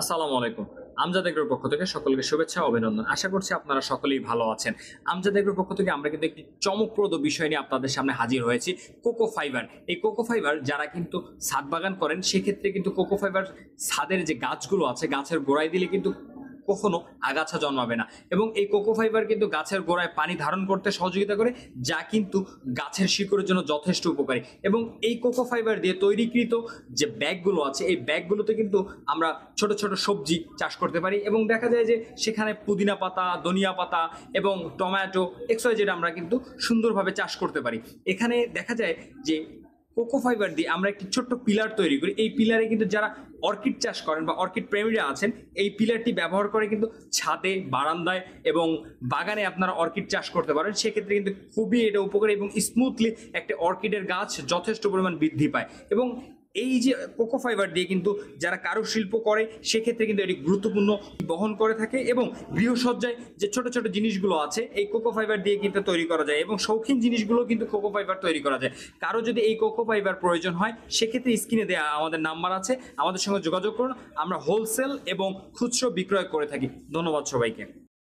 আসসালামু আলাইকুম। আমজাদ এগ্রোর পক্ষ থেকে সকলকে শুভেচ্ছা ও অভিনন্দন। আশা করছি আপনারা সকলেই ভালো আছেন। আমজাদ এগ্রোর পক্ষ থেকে আমরা কিন্তু একটি চমকপ্রদ বিষয় নিয়ে আপনাদের সামনে হাজির হয়েছি। Cocoa fibre. এই কোকো ফাইবার যারা কিন্তু ছাদ বাগান করেন সেক্ষেত্রে কিন্তু কোকো ফাইবার ছাদের যে গাছগুলো আছে গাছের গোড়ায় দিলে কিন্তু কখনো আগাছা জন্মাবে না এবং এই কোকো ফাইবার কিন্তু গাছের গোড়ায় পানি ধারণ করতে সহযোগিতা করে, যা কিন্তু গাছের শিকড়ের জন্য যথেষ্ট উপকারী। এবং এই কোকো ফাইবার দিয়ে তৈরিকৃত যে ব্যাগগুলো আছে এই ব্যাগগুলোতে কিন্তু আমরা ছোট ছোট সবজি চাষ করতে পারি এবং দেখা যায় যে সেখানে পুদিনা পাতা, ধনিয়া পাতা এবং টমেটো যেটা আমরা কিন্তু সুন্দরভাবে চাষ করতে পারি। এখানে দেখা যায় যে কোকো ফাইবার দিয়ে আমরা একটি ছোট্ট পিলার তৈরি করি। এই পিলারে কিন্তু যারা অর্কিড চাষ করেন বা অর্কিড প্রেমীরা আছেন, এই পিলারটি ব্যবহার করে কিন্তু ছাদে, বারান্দায় এবং বাগানে আপনারা অর্কিড চাষ করতে পারেন। সেক্ষেত্রে কিন্তু খুবই এটা উপকারী এবং স্মুথলি একটা অর্কিডের গাছ যথেষ্ট পরিমাণ বৃদ্ধি পায়। এবং এই যে কোকো ফাইবার দিয়ে কিন্তু যারা কারুশিল্প করে সেক্ষেত্রে কিন্তু এটি গুরুত্বপূর্ণ বহন করে থাকে এবং গৃহসজ্জায় যে ছোট ছোট জিনিসগুলো আছে এই কোকো ফাইবার দিয়ে কিন্তু তৈরি করা যায় এবং শৌখিন জিনিসগুলো কিন্তু কোকো ফাইবার তৈরি করা যায়। কারো যদি এই কোকো ফাইবার প্রয়োজন হয় সেক্ষেত্রে স্ক্রিনে দেওয়া আমাদের নাম্বার আছে, আমাদের সঙ্গে যোগাযোগ করুন। আমরা হোলসেল এবং খুচরো বিক্রয় করে থাকি। ধন্যবাদ সবাইকে।